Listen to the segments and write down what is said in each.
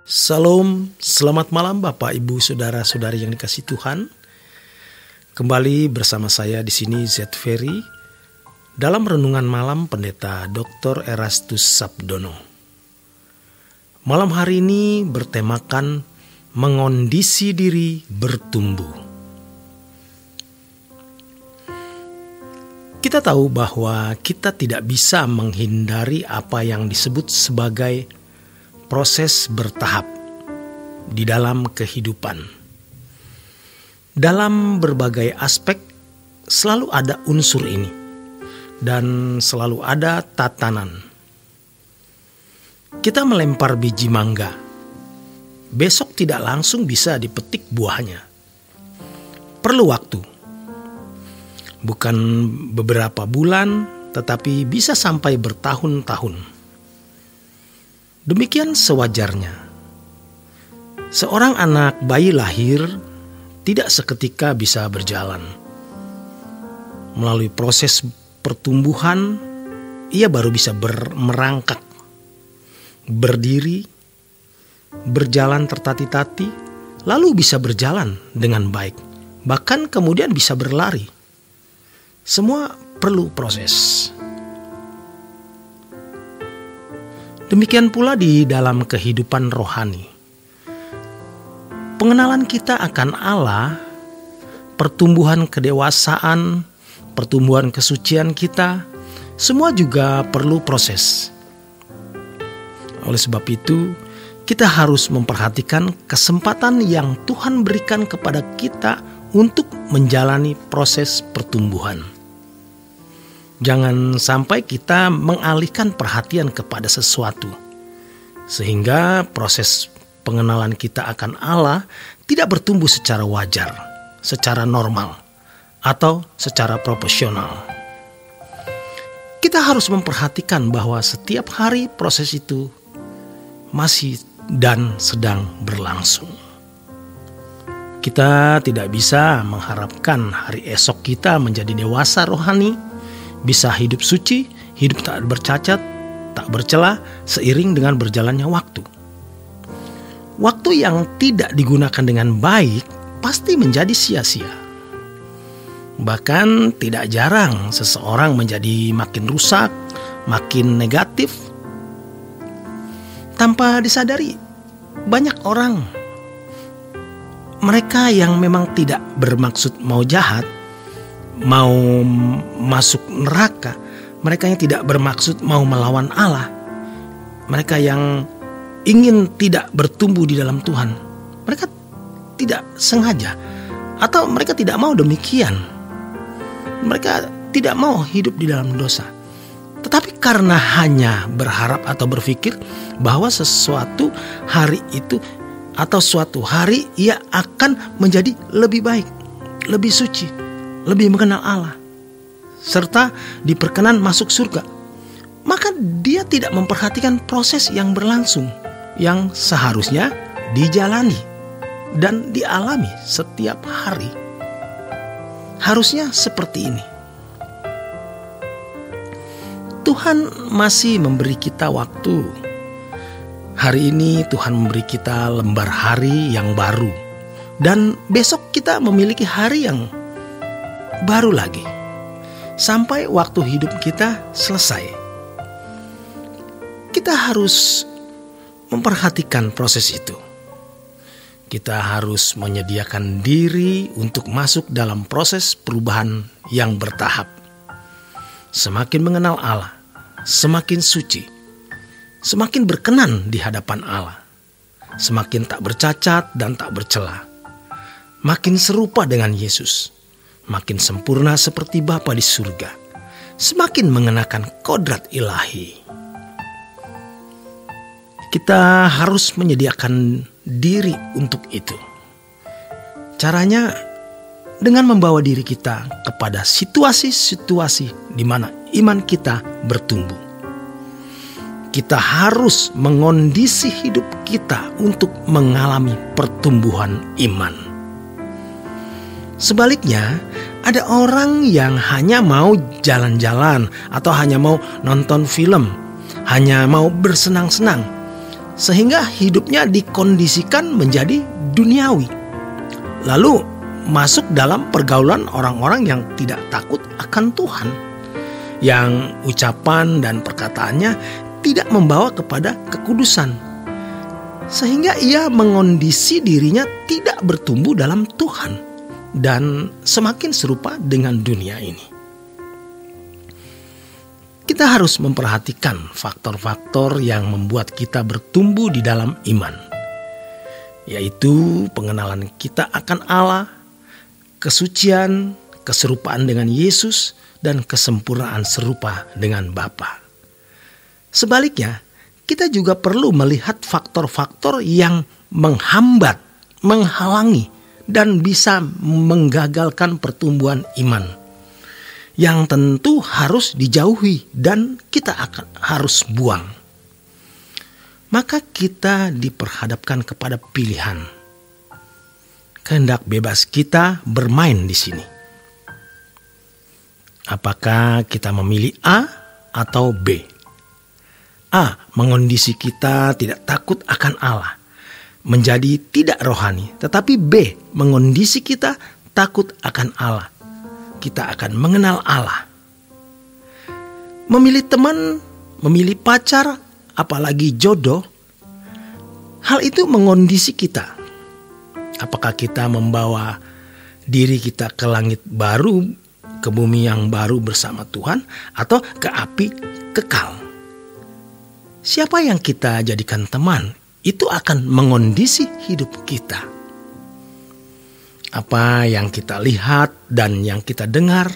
Salam, selamat malam Bapak, Ibu, Saudara-saudari yang dikasihi Tuhan. Kembali bersama saya di sini Z Ferry dalam renungan malam Pendeta Dr. Erastus Sabdono. Malam hari ini bertemakan mengondisi diri bertumbuh. Kita tahu bahwa kita tidak bisa menghindari apa yang disebut sebagai proses bertahap di dalam kehidupan. Dalam berbagai aspek selalu ada unsur ini dan selalu ada tatanan. Kita melempar biji mangga, besok tidak langsung bisa dipetik buahnya. Perlu waktu. Bukan beberapa bulan, tetapi bisa sampai bertahun-tahun. Demikian sewajarnya. Seorang anak bayi lahir tidak seketika bisa berjalan. Melalui proses pertumbuhan, ia baru bisa merangkak, berdiri, berjalan tertati-tati, lalu bisa berjalan dengan baik. Bahkan kemudian bisa berlari. Semua perlu proses. Demikian pula di dalam kehidupan rohani. Pengenalan kita akan Allah, pertumbuhan kedewasaan, pertumbuhan kesucian kita, semua juga perlu proses. Oleh sebab itu, kita harus memperhatikan kesempatan yang Tuhan berikan kepada kita untuk menjalani proses pertumbuhan. Jangan sampai kita mengalihkan perhatian kepada sesuatu, sehingga proses pengenalan kita akan Allah tidak bertumbuh secara wajar, secara normal, atau secara proporsional. Kita harus memperhatikan bahwa setiap hari proses itu masih dan sedang berlangsung. Kita tidak bisa mengharapkan hari esok kita menjadi dewasa rohani, bisa hidup suci, hidup tak bercacat, tak bercela seiring dengan berjalannya waktu. Waktu yang tidak digunakan dengan baik pasti menjadi sia-sia. Bahkan tidak jarang seseorang menjadi makin rusak, makin negatif. Tanpa disadari, banyak orang, mereka yang memang tidak bermaksud mau jahat, mau masuk neraka, mereka yang tidak bermaksud mau melawan Allah, mereka yang ingin tidak bertumbuh di dalam Tuhan, mereka tidak sengaja atau mereka tidak mau demikian. Mereka tidak mau hidup di dalam dosa. Tetapi karena hanya berharap atau berpikir bahwa sesuatu hari itu atau suatu hari ia akan menjadi lebih baik, lebih suci, lebih mengenal Allah, serta diperkenan masuk surga, maka dia tidak memperhatikan proses yang berlangsung, yang seharusnya dijalani dan dialami setiap hari. Harusnya seperti ini. Tuhan masih memberi kita waktu. Hari ini Tuhan memberi kita lembar hari yang baru, dan besok kita memiliki hari yang baru lagi, sampai waktu hidup kita selesai. Kita harus memperhatikan proses itu. Kita harus menyediakan diri untuk masuk dalam proses perubahan yang bertahap. Semakin mengenal Allah, semakin suci, semakin berkenan di hadapan Allah, semakin tak bercacat dan tak bercela, makin serupa dengan Yesus, makin sempurna seperti Bapa di surga, semakin mengenakan kodrat ilahi. Kita harus menyediakan diri untuk itu. Caranya dengan membawa diri kita kepada situasi-situasi di mana iman kita bertumbuh. Kita harus mengondisi hidup kita untuk mengalami pertumbuhan iman. Sebaliknya, ada orang yang hanya mau jalan-jalan atau hanya mau nonton film, hanya mau bersenang-senang, sehingga hidupnya dikondisikan menjadi duniawi. Lalu masuk dalam pergaulan orang-orang yang tidak takut akan Tuhan, yang ucapan dan perkataannya tidak membawa kepada kekudusan, sehingga ia mengondisi dirinya tidak bertumbuh dalam Tuhan dan semakin serupa dengan dunia ini. Kita harus memperhatikan faktor-faktor yang membuat kita bertumbuh di dalam iman, yaitu pengenalan kita akan Allah, kesucian, keserupaan dengan Yesus, dan kesempurnaan serupa dengan Bapa. Sebaliknya, kita juga perlu melihat faktor-faktor yang menghambat, menghalangi, dan bisa menggagalkan pertumbuhan iman, yang tentu harus dijauhi dan kita harus buang. Maka kita diperhadapkan kepada pilihan. Kehendak bebas kita bermain di sini. Apakah kita memilih A atau B? A, mengondisi kita tidak takut akan Allah, menjadi tidak rohani. Tetapi B, mengondisi kita takut akan Allah, kita akan mengenal Allah. Memilih teman, memilih pacar, apalagi jodoh, hal itu mengondisi kita. Apakah kita membawa diri kita ke langit baru, ke bumi yang baru bersama Tuhan, atau ke api kekal? Siapa yang kita jadikan teman, itu akan mengondisi hidup kita. Apa yang kita lihat dan yang kita dengar,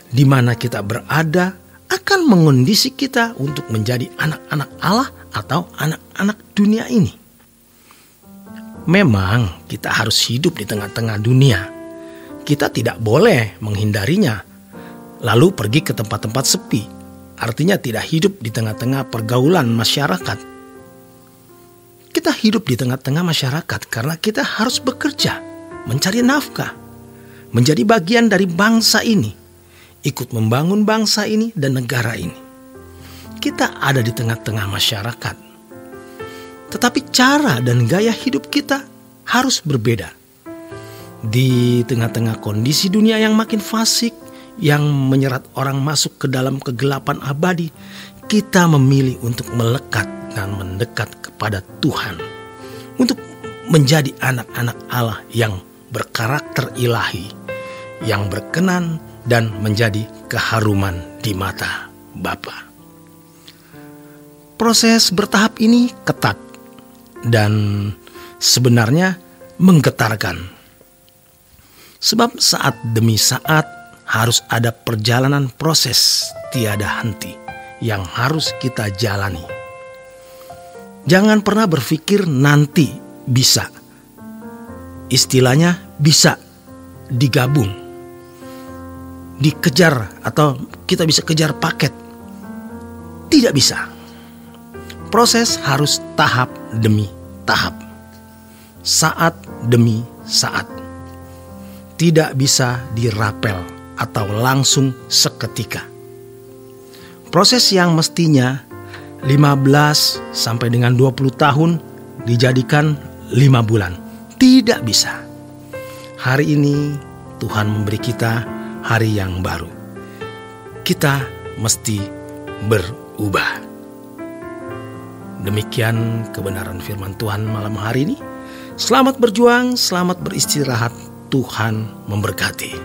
di mana kita berada, akan mengondisi kita untuk menjadi anak-anak Allah atau anak-anak dunia ini. Memang kita harus hidup di tengah-tengah dunia. Kita tidak boleh menghindarinya, lalu pergi ke tempat-tempat sepi. Artinya tidak hidup di tengah-tengah pergaulan masyarakat. Kita hidup di tengah-tengah masyarakat karena kita harus bekerja, mencari nafkah, menjadi bagian dari bangsa ini, ikut membangun bangsa ini dan negara ini. Kita ada di tengah-tengah masyarakat. Tetapi cara dan gaya hidup kita harus berbeda. Di tengah-tengah kondisi dunia yang makin fasik, yang menyerat orang masuk ke dalam kegelapan abadi, kita memilih untuk melekat dan mendekat kepada Tuhan, untuk menjadi anak-anak Allah yang berkarakter ilahi, yang berkenan dan menjadi keharuman di mata Bapa. Proses bertahap ini ketat dan sebenarnya menggetarkan. Sebab saat demi saat harus ada perjalanan proses tiada henti yang harus kita jalani. Jangan pernah berpikir nanti bisa. Istilahnya bisa digabung, dikejar, atau kita bisa kejar paket. Tidak bisa. Proses harus tahap demi tahap, saat demi saat. Tidak bisa dirapel atau langsung seketika. Proses yang mestinya 15 sampai dengan 20 tahun dijadikan 5 bulan. Tidak bisa. Hari ini Tuhan memberi kita hari yang baru. Kita mesti berubah. Demikian kebenaran firman Tuhan malam hari ini. Selamat berjuang, selamat beristirahat. Tuhan memberkati.